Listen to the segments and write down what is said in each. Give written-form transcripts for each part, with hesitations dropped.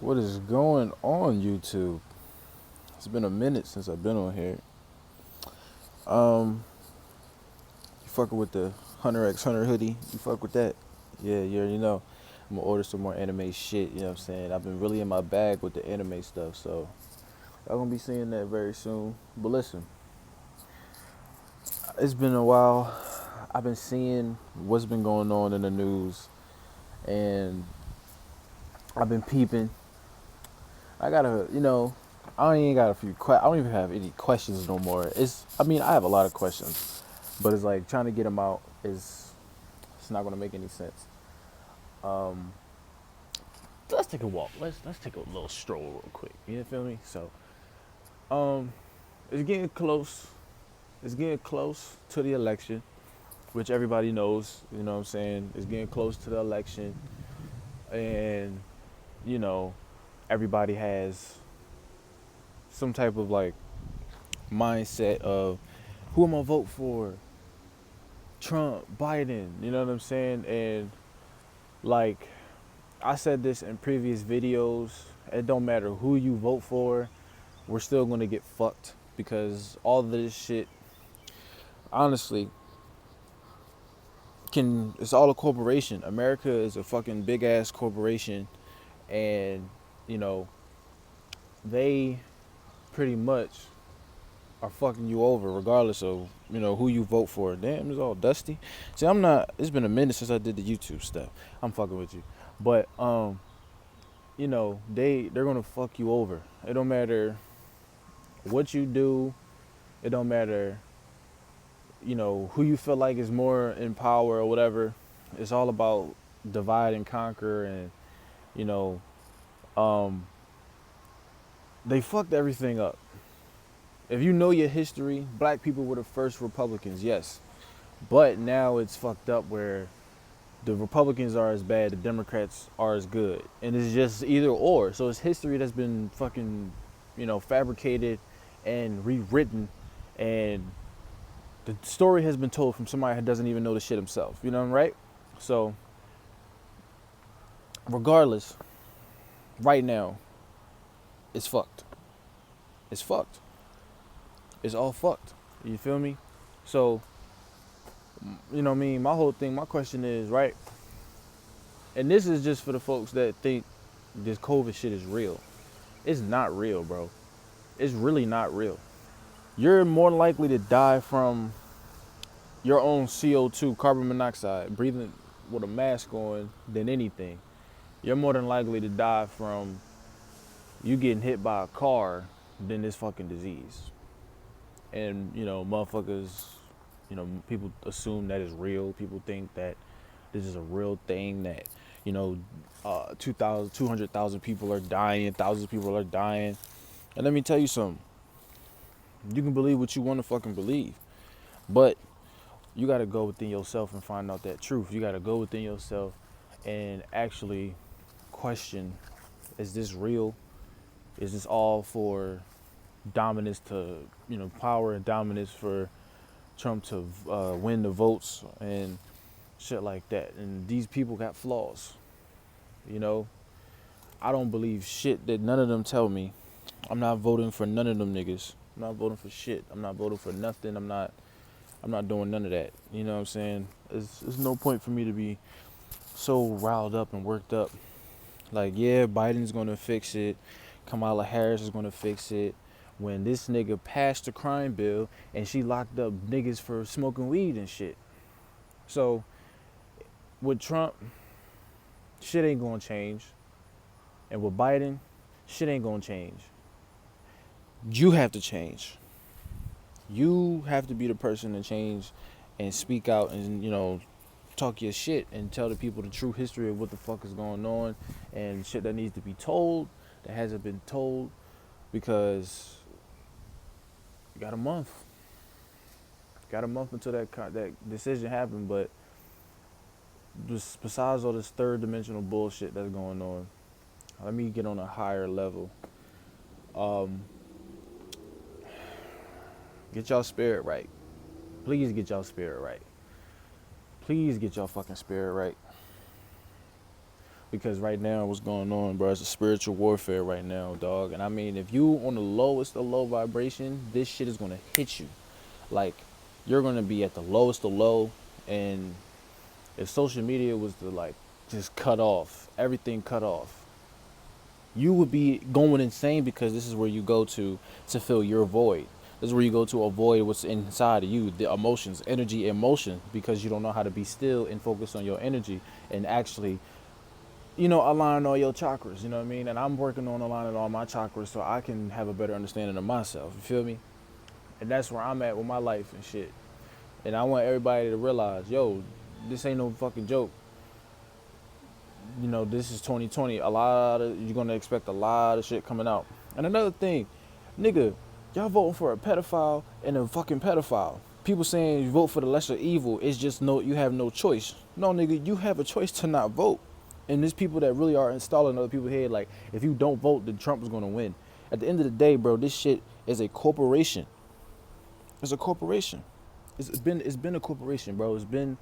What is going on YouTube? It's been a minute since I've been on here. You fucking with the Hunter x Hunter hoodie? You fuck with that? Yeah, you already know. I'm gonna order some more anime shit, you know what I'm saying? I've been really in my bag with the anime stuff, so y'all gonna be seeing that very soon. But listen, it's been a while. I've been seeing what's been going on in the news, and I've been peeping. I gotta, I ain't got a few. I don't even have any questions no more. I have a lot of questions, but it's like trying to get them out is it's not gonna make any sense. Um, let's take a walk. Let's take a little stroll real quick. You feel me? So, um, it's getting close. It's getting close to the election, which everybody knows. You know what I'm saying? It's getting close to the election, and you know, everybody has some type of like mindset of who am I gonna vote for? Trump, Biden, you know what I'm saying? And like I said this in previous videos, it don't matter who you vote for, we're still gonna get fucked because all of this shit, honestly, it's all a corporation. America is a fucking big ass corporation, and you know, they pretty much are fucking you over regardless of, who you vote for. Damn, it's all dusty. See, it's been a minute since I did the YouTube stuff. I'm fucking with you. But they're gonna fuck you over. It don't matter what you do, it don't matter, who you feel like is more in power or whatever. It's all about divide and conquer, and you know, um, they fucked everything up. If you know your history, black people were the first Republicans, yes. But now it's fucked up where the Republicans are as bad, the Democrats are as good. And it's just either or. So it's history that's been fucking, fabricated and rewritten, and the story has been told from somebody who doesn't even know the shit himself. You know, right? So regardless, right now, it's fucked. It's fucked. It's all fucked. You feel me? So, what I mean? My question is, right? And this is just for the folks that think this COVID shit is real. It's not real, bro. It's really not real. You're more likely to die from your own CO2, carbon monoxide, breathing with a mask on than anything. You're more than likely to die from you getting hit by a car than this fucking disease. And, motherfuckers, people assume that is real. People think that this is a real thing, that, 200,000 people are dying, thousands of people are dying. And let me tell you something. You can believe what you want to fucking believe. But you got to go within yourself and find out that truth. You got to go within yourself and actually question, is this real? Is this all for dominance to, power and dominance for Trump to win the votes and shit like that? And these people got flaws, you know? I don't believe shit that none of them tell me. I'm not voting for none of them niggas. I'm not voting for shit. I'm not voting for nothing. I'm not doing none of that. You know what I'm saying? There's no point for me to be so riled up and worked up. Like, yeah, Biden's gonna fix it. Kamala Harris is gonna fix it. When this nigga passed the crime bill and she locked up niggas for smoking weed and shit. So with Trump, shit ain't gonna change. And with Biden, shit ain't gonna change. You have to change. You have to be the person to change and speak out and, talk your shit and tell the people the true history of what the fuck is going on and shit that needs to be told that hasn't been told, because you got a month. Got a month until that decision happened. But just besides all this third dimensional bullshit that's going on, let me get on a higher level. Get y'all spirit right. Please get y'all spirit right. Please get y'all fucking spirit right. Because right now, what's going on, bro? It's a spiritual warfare right now, dog. And I mean, if you on the lowest of low vibration, this shit is gonna hit you. Like, you're gonna be at the lowest of low. And if social media was to like just cut off, everything cut off, you would be going insane, because this is where you go to fill your void. This is where you go to avoid what's inside of you, the emotions, energy, emotion, because you don't know how to be still and focus on your energy and actually, align all your chakras, you know what I mean? And I'm working on aligning all my chakras so I can have a better understanding of myself, you feel me? And that's where I'm at with my life and shit. And I want everybody to realize, yo, this ain't no fucking joke. This is 2020. You're gonna expect a lot of shit coming out. And another thing, nigga, y'all voting for a pedophile and a fucking pedophile. People saying you vote for the lesser evil. It's just you have no choice. No, nigga, you have a choice to not vote. And there's people that really are installing other people's head, like, if you don't vote, then Trump is gonna win. At the end of the day, bro, this shit is a corporation. It's a corporation. It's been a corporation, bro. It's been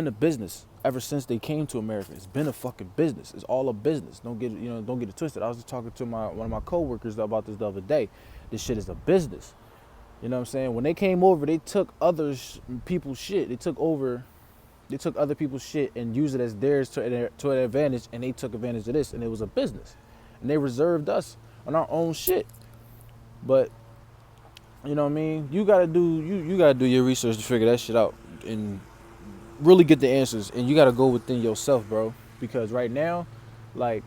a business ever since they came to America. It's been a fucking business. It's all a business. Don't get it twisted. I was just talking to one of my coworkers about this the other day. This shit is a business. You know what I'm saying? When they came over, they took people's shit. They took other people's shit and used it as theirs to their advantage, and they took advantage of this, and it was a business. And they reserved us on our own shit. But you know what I mean? You gotta do your research to figure that shit out and really get the answers. And you gotta go within yourself, bro. Because right now, like,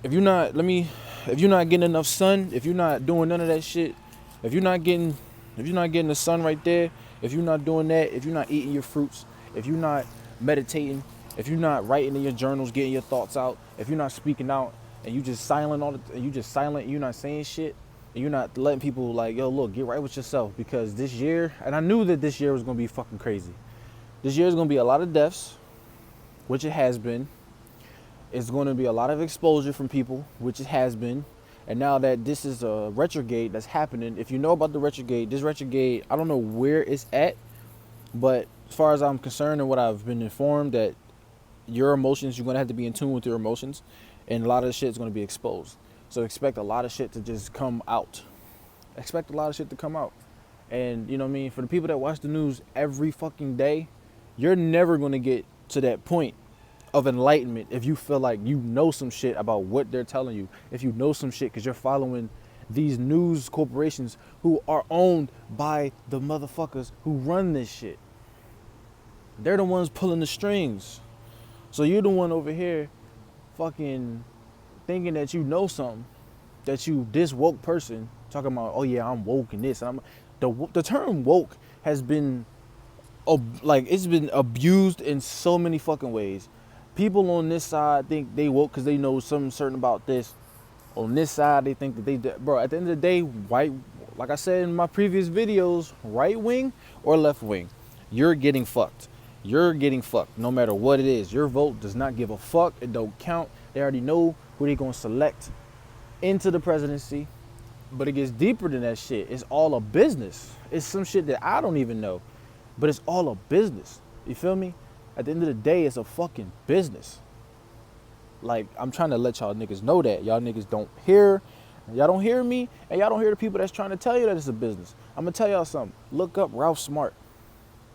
if you're not getting enough sun, if you're not doing none of that shit, if you're not getting the sun right there, if you're not doing that, if you're not eating your fruits, if you're not meditating, if you're not writing in your journals, getting your thoughts out, if you're not speaking out, and you just silent you're not saying shit, and you're not letting people like, yo, look, get right with yourself. Because this year, and I knew that this year was gonna be fucking crazy. This year is gonna be a lot of deaths, which it has been. It's gonna be a lot of exposure from people, which it has been. And now that this is a retrograde that's happening, if you know about the retrograde, this retrograde, I don't know where it's at, but as far as I'm concerned and what I've been informed, that your emotions, you're gonna have to be in tune with your emotions, and a lot of the shit is gonna be exposed. So expect a lot of shit to just come out. Expect a lot of shit to come out. And you know what I mean? For the people that watch the news every fucking day, you're never gonna get to that point of enlightenment if you feel like you know some shit about what they're telling you. If you know some shit because you're following these news corporations who are owned by the motherfuckers who run this shit. They're the ones pulling the strings. So you're the one over here fucking thinking that you know something, that you this woke person talking about, oh yeah, I'm woke and this. And the term woke has been it's been abused in so many fucking ways. People on this side think they woke because they know something certain about this. On this side, they think that bro, at the end of the day, like I said in my previous videos, right wing or left wing, you're getting fucked. You're getting fucked no matter what it is. Your vote does not give a fuck. It don't count. They already know who they're going to select into the presidency. But it gets deeper than that shit. It's all a business. It's some shit that I don't even know. But it's all a business. You feel me? At the end of the day, it's a fucking business. Like, I'm trying to let y'all niggas know that. Y'all niggas don't hear. Y'all don't hear me. And y'all don't hear the people that's trying to tell you that it's a business. I'm going to tell y'all something. Look up Ralph Smart.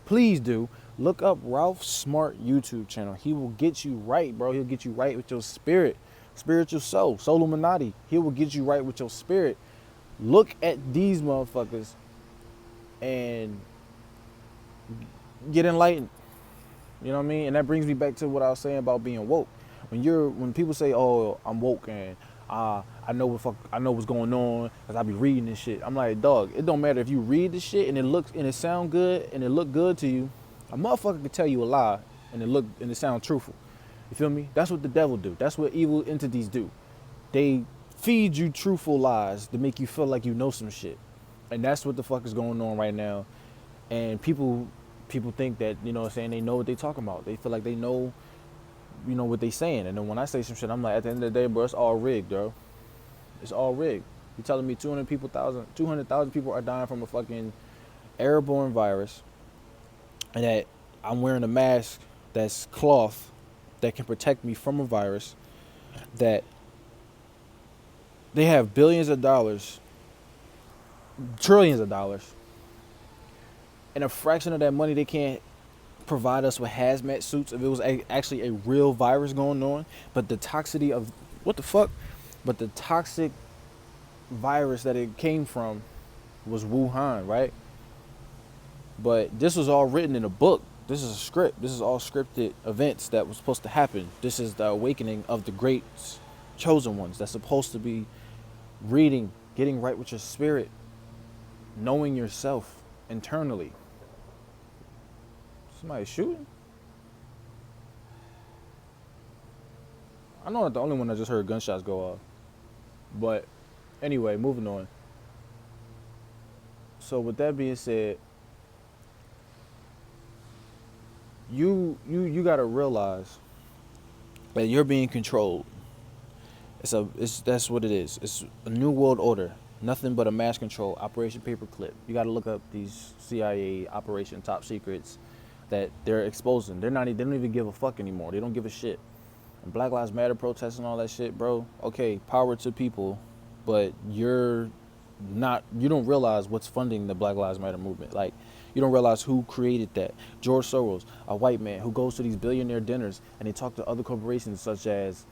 Please do. Look up Ralph Smart YouTube channel. He will get you right, bro. He'll get you right with your spirit. Spiritual soul. Soluminati. He will get you right with your spirit. Look at these motherfuckers and get enlightened. You know what I mean? And that brings me back to what I was saying about being woke. When people say, "Oh, I'm woke and I know what's going on because I be reading this shit," I'm like, dog, it don't matter if you read this shit and it sound good and it look good to you. A motherfucker can tell you a lie and it sound truthful. You feel me? That's what the devil do. That's what evil entities do. They feed you truthful lies to make you feel like you know some shit. And that's what the fuck is going on right now. And people think that, you know what I'm saying, they know what they talking about. They feel like they know, you know, what they saying. And then when I say some shit, I'm like, at the end of the day, bro, it's all rigged, bro. It's all rigged. You telling me 200,000 people are dying from a fucking airborne virus, and that I'm wearing a mask that's cloth, that can protect me from a virus that they have billions of dollars, trillions of dollars, and a fraction of that money they can't provide us with hazmat suits if it was actually a real virus going on. But the toxicity of what the fuck? But the toxic virus that it came from was Wuhan, right? But this was all written in a book. This is a script. This is all scripted events that was supposed to happen. This is the awakening of the great chosen ones that's supposed to be reading, getting right with your spirit, knowing yourself internally. Somebody shooting? I know I'm not the only one that just heard gunshots go off. But anyway, moving on. So with that being said, you gotta realize that you're being controlled. That's what it is. It's a new world order. Nothing but a mass control, Operation Paperclip. You gotta look up these CIA Operation Top Secrets that they're exposing. They don't even give a fuck anymore. They don't give a shit. And Black Lives Matter protests and all that shit, bro. Okay, power to people, but you don't realize what's funding the Black Lives Matter movement. Like, you don't realize who created that. George Soros, a white man who goes to these billionaire dinners and they talk to other corporations such as,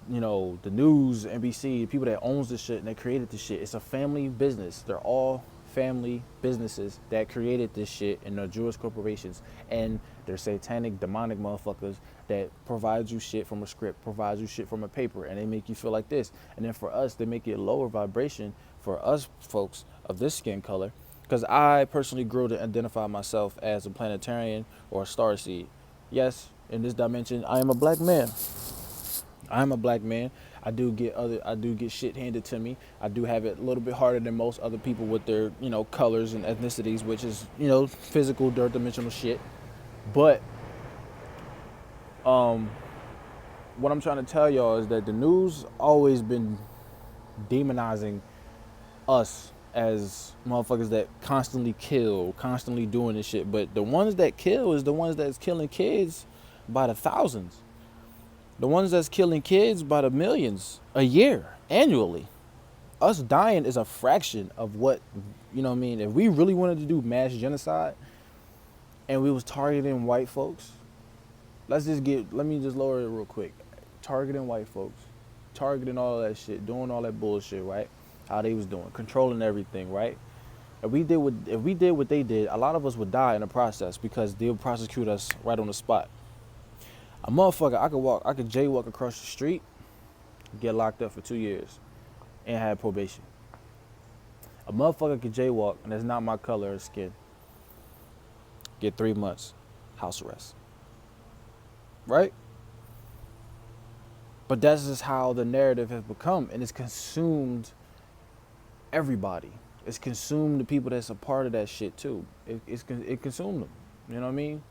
the news, NBC, people that owns this shit and they created this shit. It's a family business. They're all family businesses that created this shit, and they're Jewish corporations, and they're satanic, demonic motherfuckers that provide you shit from a script, provide you shit from a paper, and they make you feel like this. And then for us, they make it lower vibration for us folks of this skin color, because I personally grew to identify myself as a planetarian or a starseed. Yes, in this dimension, I am a black man. I'm a black man. I do get shit handed to me. I do have it a little bit harder than most other people with their, colors and ethnicities, which is, physical, third dimensional shit. But what I'm trying to tell y'all is that the news always been demonizing us as motherfuckers that constantly kill, constantly doing this shit. But the ones that kill is the ones that's killing kids by the thousands. The ones that's killing kids by the millions a year, annually. Us dying is a fraction of what, If we really wanted to do mass genocide and we was targeting white folks, let me just lower it real quick. Targeting white folks, targeting all that shit, doing all that bullshit, right? How they was doing, controlling everything, right? If we did what they did, a lot of us would die in the process because they'll prosecute us right on the spot. A motherfucker, I could jaywalk across the street, get locked up for 2 years, and have probation. A motherfucker could jaywalk, and that's not my color of skin, get 3 months, house arrest. Right? But that's just how the narrative has become, and it's consumed everybody. It's consumed the people that's a part of that shit too. It consumed them. You know what I mean?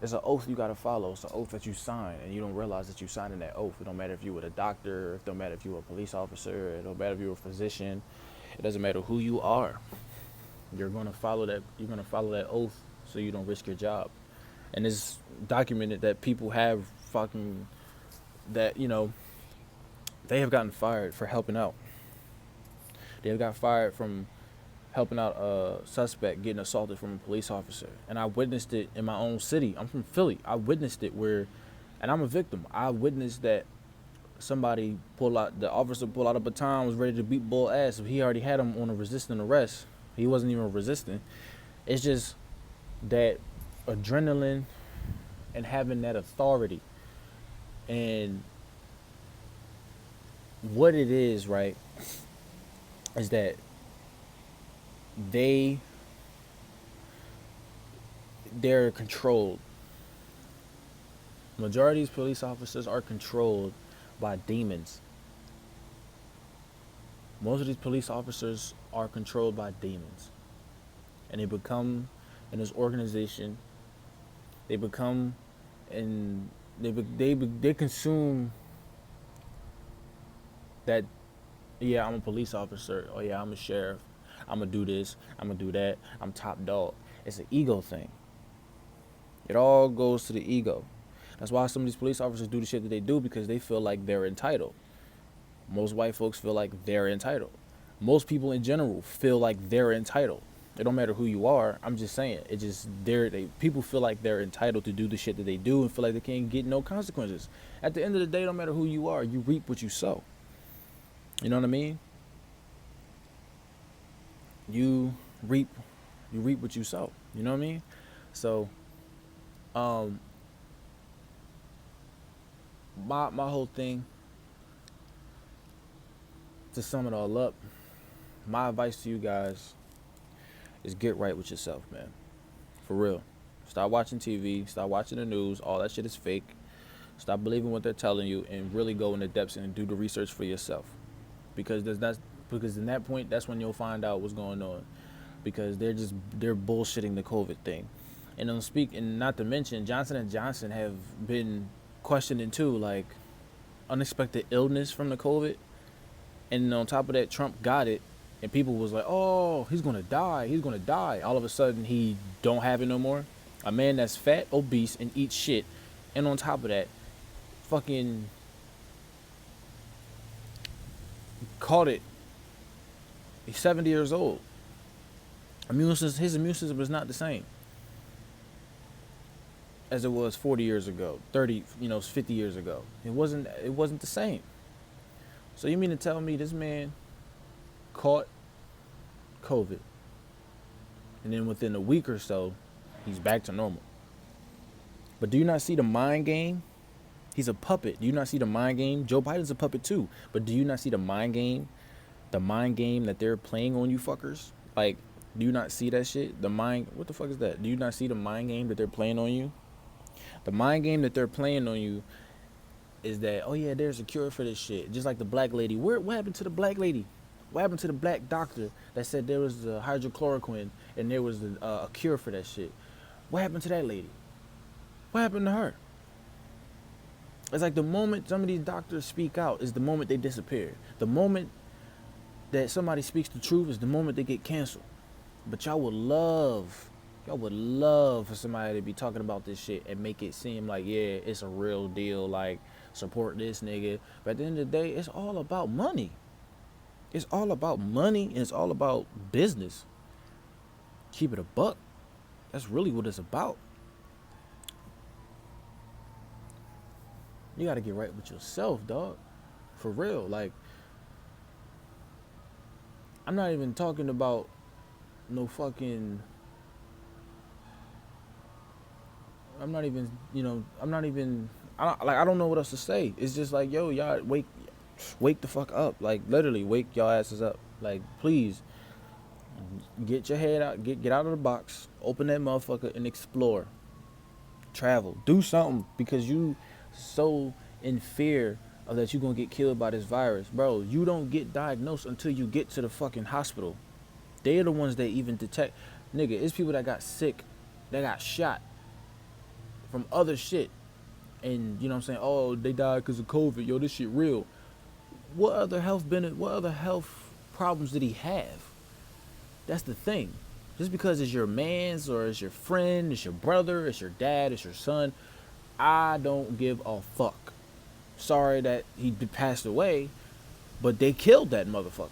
It's an oath you gotta follow. It's an oath that you sign, and you don't realize that you signing that oath. It don't matter if you were a doctor, it don't matter if you were a police officer, it don't matter if you were a physician. It doesn't matter who you are. You're gonna follow that. You're gonna follow that oath so you don't risk your job. And it's documented that people have they have gotten fired for helping out. They have got fired from helping out a suspect getting assaulted from a police officer. And I witnessed it in my own city. I'm from Philly. I witnessed it and I'm a victim. I witnessed that the officer pulled out a baton, was ready to beat bull ass. He already had him on a resisting arrest. He wasn't even resisting. It's just that adrenaline and having that authority. And what it is, right, is that they're controlled. Majority of these police officers are controlled by demons. Most of these police officers are controlled by demons. And they become in this organization, they become and they consume that, yeah, I'm a police officer, oh yeah, I'm a sheriff, I'm gonna do this, I'm gonna do that, I'm top dog. It's an ego thing. It all goes to the ego. That's why some of these police officers do the shit that they do, because they feel like they're entitled. Most white folks feel like they're entitled. Most people in general feel like they're entitled. It don't matter who you are. I'm just saying. It just people feel like they're entitled to do the shit that they do and feel like they can't get no consequences. At the end of the day, it don't matter who you are. You reap what you sow. You know what I mean? You reap what you sow. You know what I mean? So, my whole thing, to sum it all up, my advice to you guys is get right with yourself, man. For real. Stop watching TV. Stop watching the news. All that shit is fake. Stop believing what they're telling you and really go in the depths and do the research for yourself. Because in that point, that's when you'll find out what's going on. Because they're bullshitting the COVID thing. And not to mention, Johnson & Johnson have been questioning too, like unexpected illness from the COVID. And on top of that, Trump got it. And people was like, oh, he's going to die. All of a sudden, he don't have it no more. A man that's fat, obese, and eats shit. And on top of that, fucking caught it. He's 70 years old. His immune system is not the same as it was 40 years ago, 30, 50 years ago. It wasn't the same. So you mean to tell me this man caught COVID, and then within a week or so, he's back to normal? But do you not see the mind game? He's a puppet. Do you not see the mind game? Joe Biden's a puppet too. But do you not see the mind game? The mind game that they're playing on you fuckers? Like, do you not see that shit? What the fuck is that? Do you not see the mind game that they're playing on you? The mind game that they're playing on you is that, oh yeah, there's a cure for this shit. Just like the black lady. What happened to the black lady? What happened to the black doctor that said there was the hydrochloroquine and there was a cure for that shit? What happened to that lady? What happened to her? It's like the moment some of these doctors speak out is the moment they disappear. The moment that somebody speaks the truth is the moment they get canceled. But y'all would love for somebody to be talking about this shit and make it seem like, yeah, it's a real deal, like, support this nigga. But at the end of the day, it's all about money. It's all about money, and it's all about business. Keep it a buck. That's really what it's about. You gotta get right with yourself, dog. For real. Like, I'm not even talking about no fucking... I don't know what else to say. It's just like, yo, y'all wake the fuck up. Like, literally, wake y'all asses up. Like, please, get your head out, get out of the box, open that motherfucker and explore. Travel. Do something, because you so in fear of that you're gonna get killed by this virus. Bro, you don't get diagnosed until you get to the fucking hospital. They're the ones that even detect. Nigga, it's people that got sick, that got shot from other shit. And you know what I'm saying? Oh, they died because of COVID. Yo, this shit real. What other health problems did he have? That's the thing. Just because it's your man's or it's your friend, it's your brother, it's your dad, it's your son, I don't give a fuck. Sorry that he passed away, but they killed that motherfucker.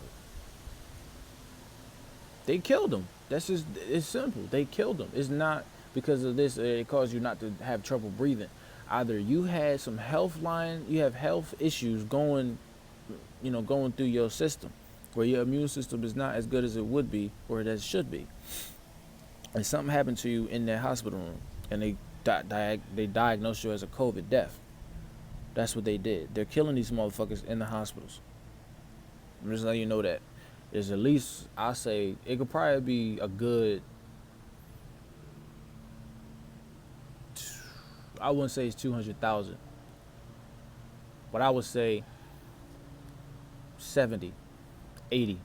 They killed him. It's simple. They killed him. It's not because of this, it caused you not to have trouble breathing. Either you had some you have health issues going through your system, where your immune system is not as good as it would be or as it should be. And something happened to you in that hospital room, and they diagnosed you as a COVID death. That's what they did. They're killing these motherfuckers in the hospitals. I'm just letting you know that. There's at least, I say, it could probably be a good, I wouldn't say it's 200,000, but I would say 70, 80.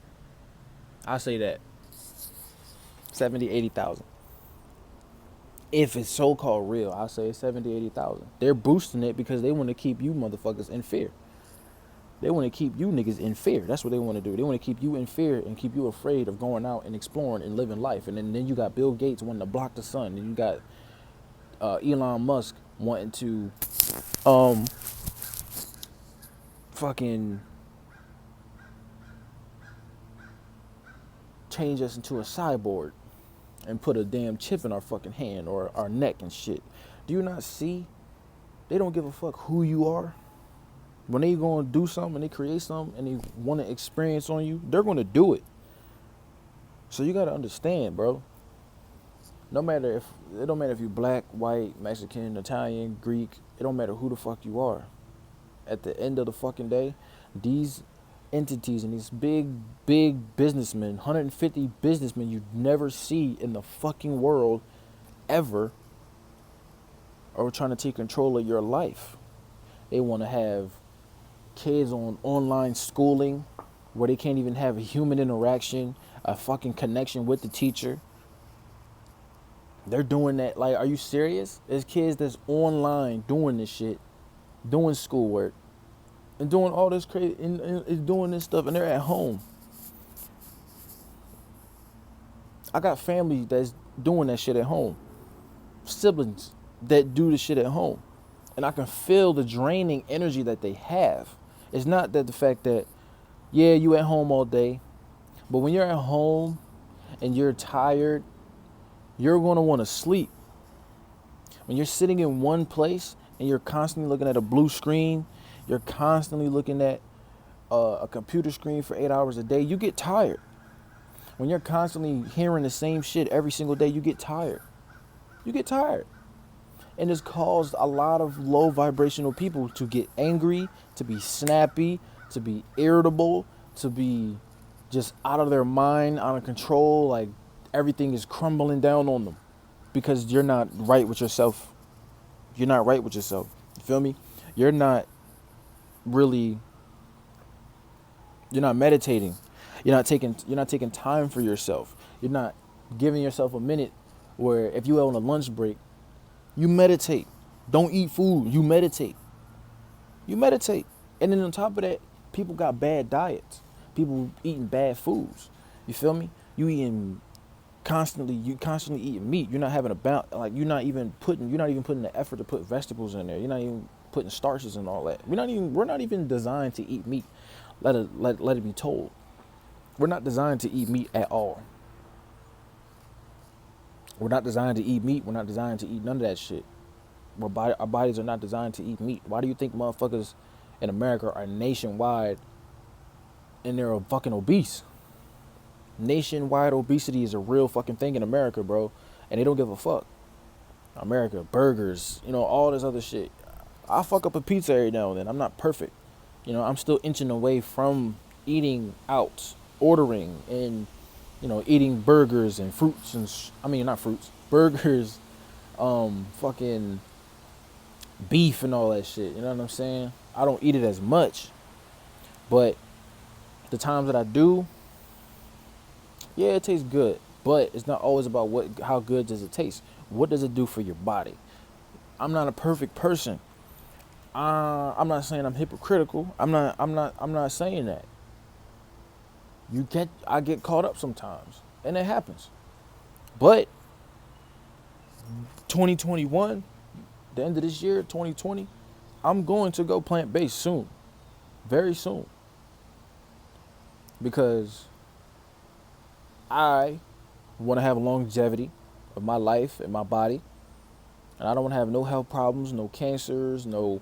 I say that 70, 80,000. If it's so-called real, I say 70, 80,000. They're boosting it because they want to keep you motherfuckers in fear. They want to keep you niggas in fear. That's what they want to do. They want to keep you in fear and keep you afraid of going out and exploring and living life. And then you got Bill Gates wanting to block the sun. And you got Elon Musk wanting to fucking change us into a cyborg and put a damn chip in our fucking hand or our neck and shit. Do you not see? They don't give a fuck who you are. When they gonna do something and they create something and they want to experience on you, they're gonna do it. So you gotta understand, bro. No matter if it don't matter if you're black, white, Mexican, Italian, Greek. It don't matter who the fuck you are. At the end of the fucking day, these entities and these big businessmen, 150 businessmen you never see in the fucking world ever, are trying to take control of your life. They want to have kids on online schooling where they can't even have a human interaction, a fucking connection with the teacher. They're doing that. Like, are you serious? There's kids that's online doing this shit, doing schoolwork, and doing all this crazy, and doing this stuff, and they're at home. I got family that's doing that shit at home. Siblings that do the shit at home. And I can feel the draining energy that they have. It's not that the fact that, yeah, you at home all day, but when you're at home and you're tired, you're going to want to sleep. When you're sitting in one place and you're constantly looking at a blue screen, you're constantly looking at a computer screen for 8 hours a day, you get tired. When you're constantly hearing the same shit every single day, you get tired. You get tired. And it's caused a lot of low vibrational people to get angry, to be snappy, to be irritable, to be just out of their mind, out of control, like everything is crumbling down on them because you're not right with yourself. You're not right with yourself. You feel me? You're not meditating. You're not taking time for yourself. You're not giving yourself a minute where if you're on a lunch break, you meditate. Don't eat food. You meditate. You meditate. And then on top of that, people got bad diets. People eating bad foods. You feel me? You constantly eating meat. You're not having you're not even putting the effort to put vegetables in there. You're not even putting starches and all that. We're not even designed to eat meat. Let it be told. We're not designed to eat meat at all. We're not designed to eat meat. We're not designed to eat none of that shit. Our bodies are not designed to eat meat. Why do you think motherfuckers in America are nationwide and they're fucking obese? Nationwide obesity is a real fucking thing in America, bro. And they don't give a fuck. America, burgers, all this other shit. I fuck up a pizza every now and then. I'm not perfect. I'm still inching away from eating out, ordering, and eating burgers and fruits and not fruits, burgers, fucking beef and all that shit. You know what I'm saying? I don't eat it as much, but the times that I do, yeah, it tastes good. But it's not always about how good does it taste. What does it do for your body? I'm not a perfect person. I'm not saying I'm hypocritical. I'm not saying that. I get caught up sometimes, and it happens. But 2021, the end of this year, 2020, I'm going to go plant-based soon, very soon, because I want to have longevity of my life and my body, and I don't want to have no health problems, no cancers, no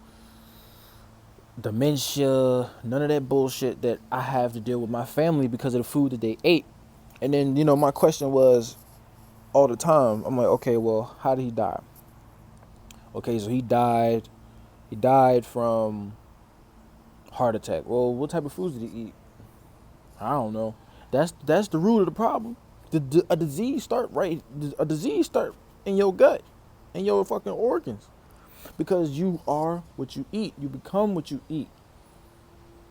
dementia, none of that bullshit that I have to deal with my family because of the food that they ate. And then, my question was all the time, I'm like, okay, well, how did he die? Okay, so he died from heart attack. Well, what type of foods did he eat? I don't know. That's the root of the problem. A disease start in your gut, in your fucking organs. Because you are what you eat. You become what you eat.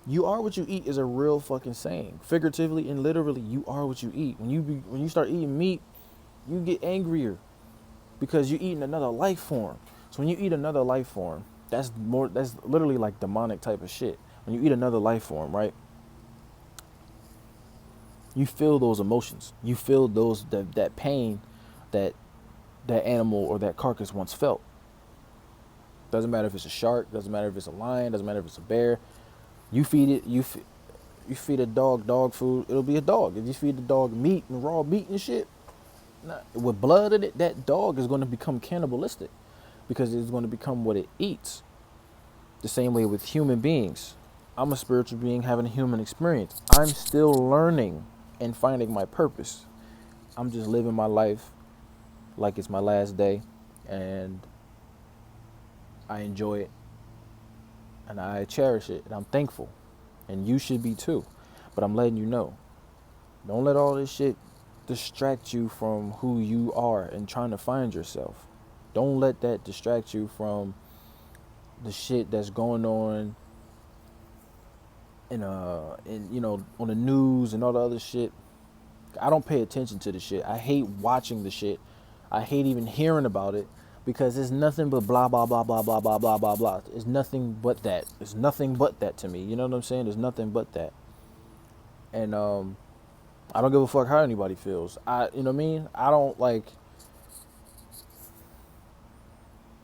You are what you eat is a real fucking saying. Figuratively and literally, you are what you eat. When you start eating meat, you get angrier because you're eating another life form. So when you eat another life form, that's literally like demonic type of shit. When you eat another life form, right? You feel those emotions. You feel that pain that animal or that carcass once felt. Doesn't matter if it's a shark. Doesn't matter if it's a lion. Doesn't matter if it's a bear. You feed it. You feed a dog food. It'll be a dog. If you feed the dog meat and raw meat and shit, with blood in it, that dog is going to become cannibalistic because it's going to become what it eats. The same way with human beings. I'm a spiritual being having a human experience. I'm still learning and finding my purpose. I'm just living my life like it's my last day, and I enjoy it, and I cherish it, and I'm thankful, and you should be too. But I'm letting you know, don't let all this shit distract you from who you are and trying to find yourself. Don't let that distract you from the shit that's going on in on the news and all the other shit. I don't pay attention to the shit. I hate watching the shit. I hate even hearing about it because it's nothing but blah blah blah blah blah blah blah blah blah. It's nothing but that. It's nothing but that to me. You know what I'm saying? There's nothing but that. And I don't give a fuck how anybody feels. You know what I mean? I don't like.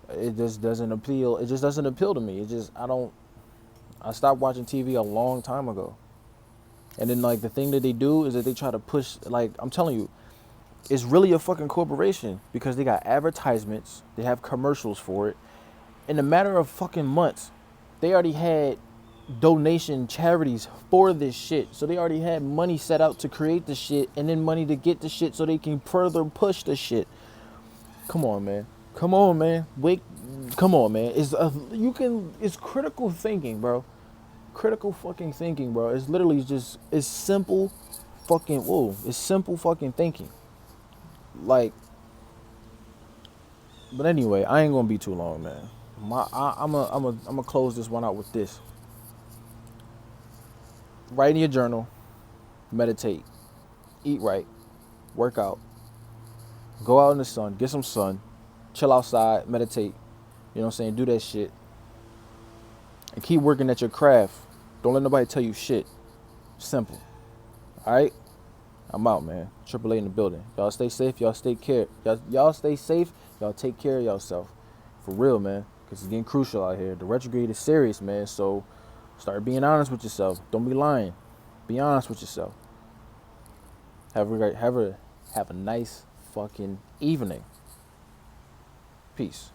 It just doesn't appeal. It just doesn't appeal to me. It just I don't. I stopped watching TV a long time ago. And then like the thing that they do is that they try to push, like I'm telling you, it's really a fucking corporation because they got advertisements, they have commercials for it. In a matter of fucking months, they already had donation charities for this shit. So they already had money set out to create the shit and then money to get the shit so they can further push the shit. Come on, man. Come on, man. Come on, man. It's critical thinking, bro. Critical fucking thinking, bro. It's literally just, it's simple fucking, it's simple fucking thinking. Like, but anyway, I ain't gonna be too long, man. I'm gonna close this one out with this. Write in your journal, meditate, eat right, work out, go out in the sun, get some sun, chill outside, meditate. You know what I'm saying? Do that shit. And keep working at your craft. Don't let nobody tell you shit. Simple. Alright? I'm out, man. Triple A in the building. Y'all stay safe. Y'all stay care. Y'all stay safe. Y'all take care of yourself. For real, man. Because it's getting crucial out here. The retrograde is serious, man. So start being honest with yourself. Don't be lying. Be honest with yourself. Have a nice fucking evening. Peace.